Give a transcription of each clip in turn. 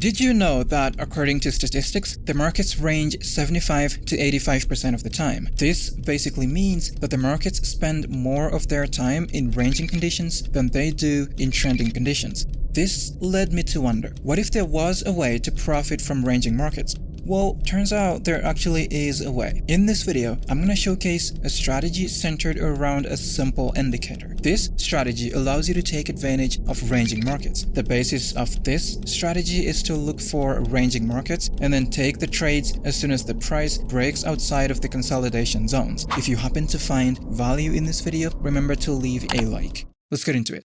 Did you know that according to statistics, the markets range 75 to 85% of the time? This basically means that the markets spend more of their time in ranging conditions than they do in trending conditions. This led me to wonder, what if there was a way to profit from ranging markets? Well, turns out there actually is a way. In this video, I'm going to showcase a strategy centered around a simple indicator. This strategy allows you to take advantage of ranging markets. The basis of this strategy is to look for ranging markets and then take the trades as soon as the price breaks outside of the consolidation zones. If you happen to find value in this video, remember to leave a like. Let's get into it.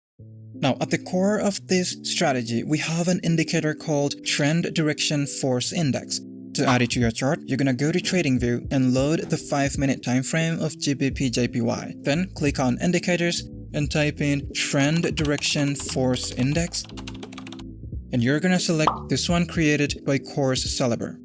Now, at the core of this strategy, we have an indicator called Trend Direction Force Index. To add it to your chart, you're gonna go to TradingView and load the 5-minute time frame of GBP/JPY. Then click on Indicators and type in Trend Direction Force Index. And you're gonna select this one created by Course Celeber.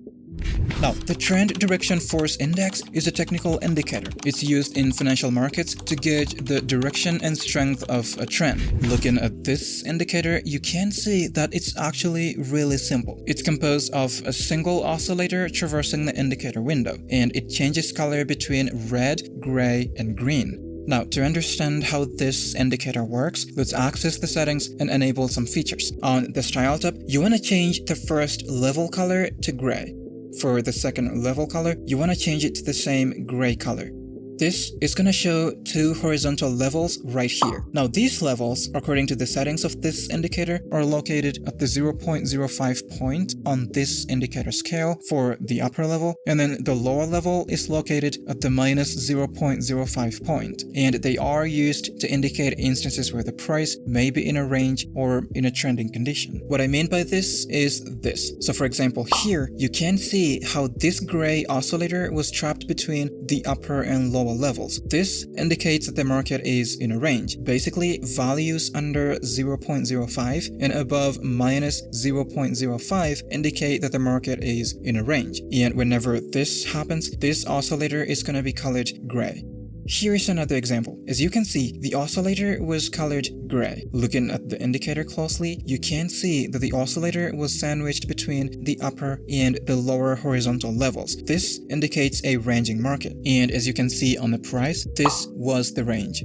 Now, the Trend Direction Force Index is a technical indicator. It's used in financial markets to gauge the direction and strength of a trend. Looking at this indicator, you can see that it's actually really simple. It's composed of a single oscillator traversing the indicator window, and it changes color between red, gray, and green. Now, to understand how this indicator works, let's access the settings and enable some features. On the Style tab, you want to change the first level color to gray. For the second level color, you want to change it to the same gray color. This is going to show two horizontal levels right here. Now, these levels, according to the settings of this indicator, are located at the 0.05 point on this indicator scale for the upper level, and then the lower level is located at the minus 0.05 point, and they are used to indicate instances where the price may be in a range or in a trending condition. What I mean by this is this. So for example, here you can see how this gray oscillator was trapped between the upper and lower levels. This indicates that the market is in a range. Basically, values under 0.05 and above minus 0.05 indicate that the market is in a range. And whenever this happens, this oscillator is going to be colored gray. Here is another example. As you can see, the oscillator was colored gray. Looking at the indicator closely, you can see that the oscillator was sandwiched between the upper and the lower horizontal levels. This indicates a ranging market. And as you can see on the price, this was the range.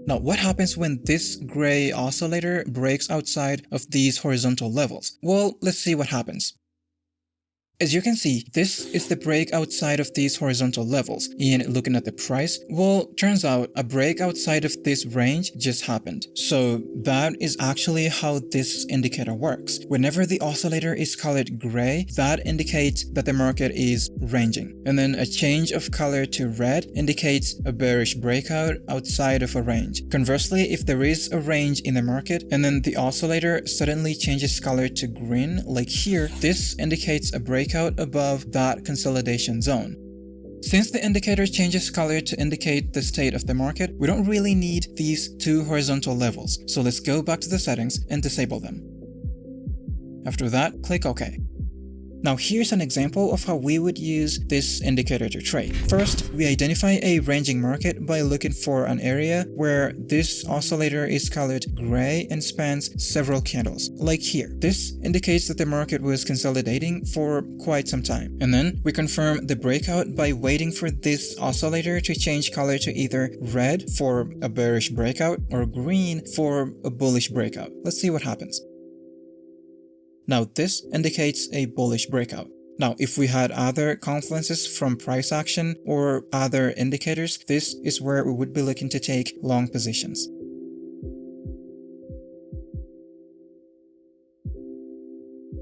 Now, what happens when this gray oscillator breaks outside of these horizontal levels? Well, let's see what happens. As you can see, this is the break outside of these horizontal levels, and looking at the price, well, turns out a break outside of this range just happened. So that is actually how this indicator works. Whenever the oscillator is colored gray, that indicates that the market is ranging. And then a change of color to red indicates a bearish breakout outside of a range. Conversely, if there is a range in the market and then the oscillator suddenly changes color to green, like here, this indicates a breakout above that consolidation zone. Since the indicator changes color to indicate the state of the market, we don't really need these two horizontal levels. So let's go back to the settings and disable them. After that, click OK. Now here's an example of how we would use this indicator to trade. First, we identify a ranging market by looking for an area where this oscillator is colored gray and spans several candles, like here. This indicates that the market was consolidating for quite some time. And then we confirm the breakout by waiting for this oscillator to change color to either red for a bearish breakout or green for a bullish breakout. Let's see what happens. Now this indicates a bullish breakout. Now if we had other confluences from price action or other indicators, this is where we would be looking to take long positions.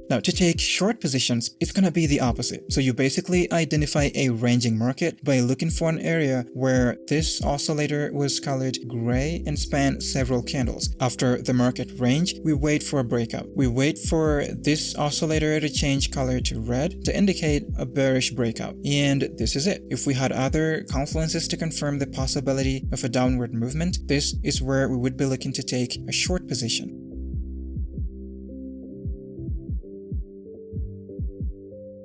Now, to take short positions, it's going to be the opposite. So you basically identify a ranging market by looking for an area where this oscillator was colored gray and spanned several candles. After the market range, we wait for a breakout. We wait for this oscillator to change color to red to indicate a bearish breakout. And this is it. If we had other confluences to confirm the possibility of a downward movement, this is where we would be looking to take a short position.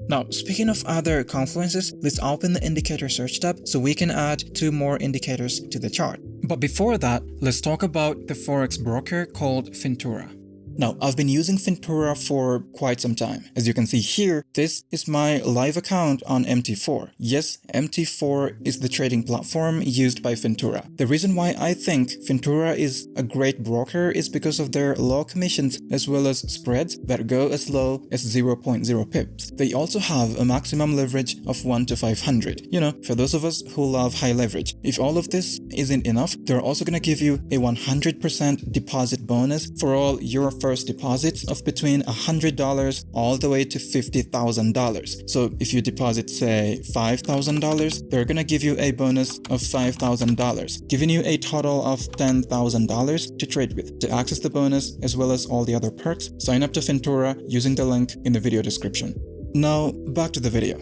Now, speaking of other confluences, let's open the indicator search tab so we can add 2 more indicators to the chart. But before that, let's talk about the forex broker called Fintura. Now, I've been using Fintura for quite some time. As you can see here, this is my live account on MT4. Yes, MT4 is the trading platform used by Fintura. The reason why I think Fintura is a great broker is because of their low commissions as well as spreads that go as low as 0.0 pips. They also have a maximum leverage of 1 to 500. You know, for those of us who love high leverage. If all of this isn't enough, they're also gonna give you a 100% deposit bonus for all your first deposits of between $100 all the way to $50,000. So if you deposit, say, $5,000, they're gonna give you a bonus of $5,000, giving you a total of $10,000 to trade with. To access the bonus as well as all the other perks, sign up to Fintura using the link in the video description. Now, back to the video.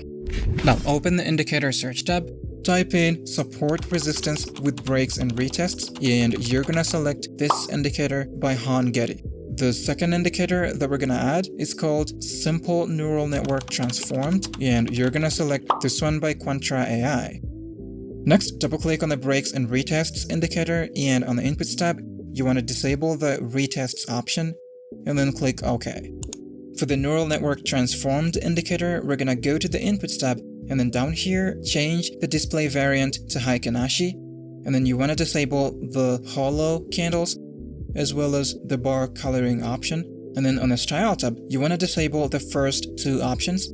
Now, open the indicator search tab, type in support resistance with breaks and retests, and you're gonna select this indicator by Getty. The second indicator that we're gonna add is called Simple Neural Network Transformed, and you're gonna select this one by Quantra AI. Next, double-click on the Breaks and Retests indicator, and on the Inputs tab, you want to disable the Retests option, and then click OK. For the Neural Network Transformed indicator, we're gonna go to the Inputs tab, and then down here, change the display variant to Heikinashi, and then you want to disable the hollow candles as well as the bar coloring option. And then on the Style tab, you want to disable the first two options,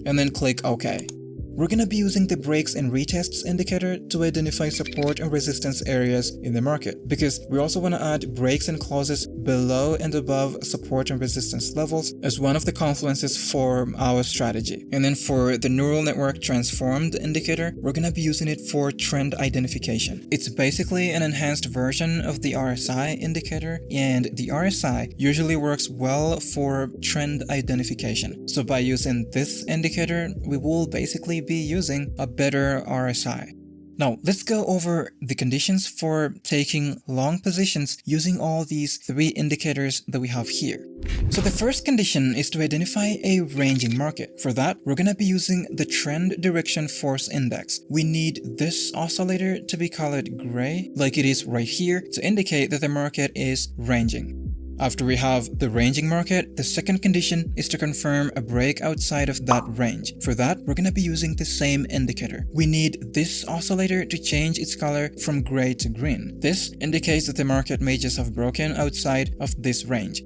and then click OK. We're gonna be using the Breaks and Retests indicator to identify support and resistance areas in the market, because we also want to add breaks and closes below and above support and resistance levels as one of the confluences for our strategy. And then for the Neural Network Transformed indicator, we're gonna be using it for trend identification. It's basically an enhanced version of the RSI indicator, and the RSI usually works well for trend identification. So by using this indicator, we will basically be using a better RSI. Now, let's go over the conditions for taking long positions using all these three indicators that we have here. So the first condition is to identify a ranging market. For that, we're gonna be using the Trend Direction Force Index. We need this oscillator to be colored gray, like it is right here, to indicate that the market is ranging. After we have the ranging market, the second condition is to confirm a break outside of that range. For that, we're gonna be using the same indicator. We need this oscillator to change its color from gray to green. This indicates that the market may just have broken outside of this range.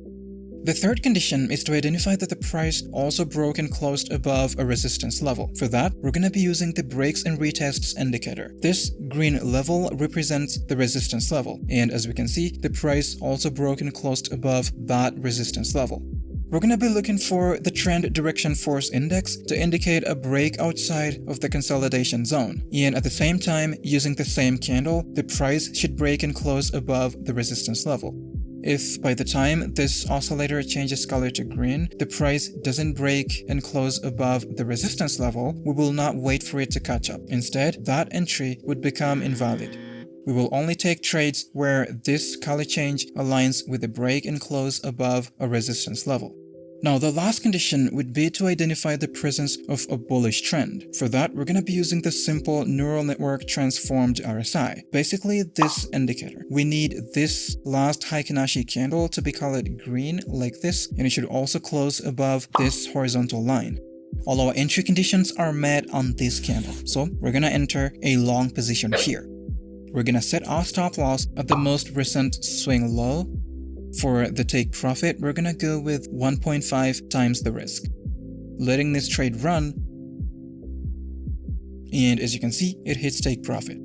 The third condition is to identify that the price also broke and closed above a resistance level. For that, we're gonna be using the Breaks and Retests indicator. This green level represents the resistance level, and as we can see, the price also broke and closed above that resistance level. We're gonna be looking for the Trend Direction Force Index to indicate a break outside of the consolidation zone, and at the same time, using the same candle, the price should break and close above the resistance level. If by the time this oscillator changes color to green, the price doesn't break and close above the resistance level, we will not wait for it to catch up. Instead, that entry would become invalid. We will only take trades where this color change aligns with the break and close above a resistance level. Now, the last condition would be to identify the presence of a bullish trend. For that, we're going to be using the Simple Neural Network Transformed RSI, basically this indicator. We need this last Heikinashi candle to be colored green like this, and it should also close above this horizontal line. All our entry conditions are met on this candle, so we're going to enter a long position here. We're going to set our stop loss at the most recent swing low. For the take profit, we're gonna go with 1.5 times the risk, letting this trade run, and as you can see, it hits take profit.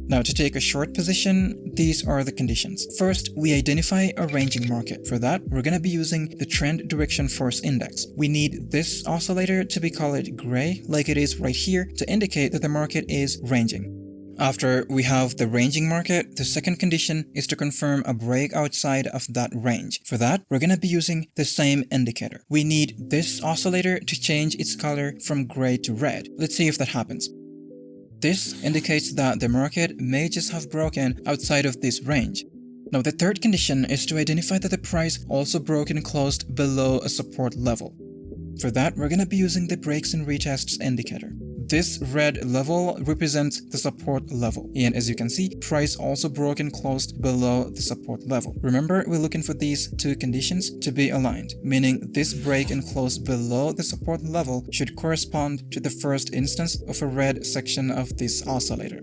Now, to take a short position, these are the conditions. First, we identify a ranging market. For that, we're gonna be using the Trend Direction Force Index. We need this oscillator to be colored gray, like it is right here, to indicate that the market is ranging. After we have the ranging market, the second condition is to confirm a break outside of that range. For that, we're gonna be using the same indicator. We need this oscillator to change its color from gray to red. Let's see if that happens. This indicates that the market may just have broken outside of this range. Now, the third condition is to identify that the price also broke and closed below a support level. For that, we're gonna be using the Breaks and Retests indicator. This red level represents the support level, and as you can see, price also broke and closed below the support level. Remember, we're looking for these two conditions to be aligned, meaning this break and close below the support level should correspond to the first instance of a red section of this oscillator.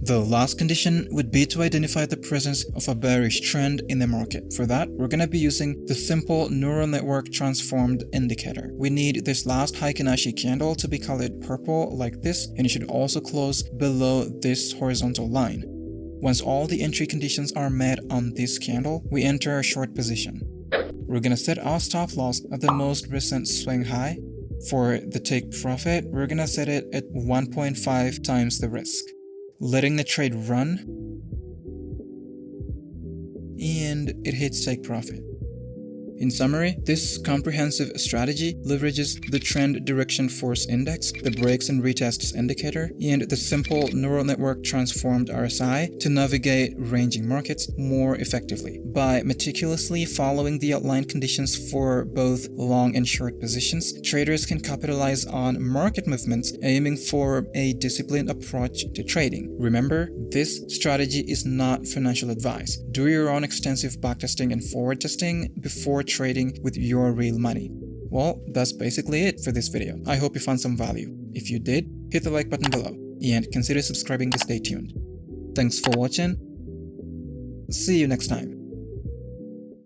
The last condition would be to identify the presence of a bearish trend in the market. For that, we're going to be using the simple neural network transformed indicator. We need this last Heikin-Ashi candle to be colored purple like this, and it should also close below this horizontal line. Once all the entry conditions are met on this candle, we enter a short position. We're going to set our stop loss at the most recent swing high. For the take profit, we're going to set it at 1.5 times the risk, letting the trade run, and it hits take profit. In summary, this comprehensive strategy leverages the Trend Direction Force Index, the Breaks and Retests indicator, and the simple neural network transformed RSI to navigate ranging markets more effectively. By meticulously following the outlined conditions for both long and short positions, traders can capitalize on market movements, aiming for a disciplined approach to trading. Remember, this strategy is not financial advice. Do your own extensive backtesting and forward testing before trading with your real money. Well, that's basically it for this video. I hope you found some value. If you did, hit the like button below and consider subscribing to stay tuned. Thanks for watching. See you next time.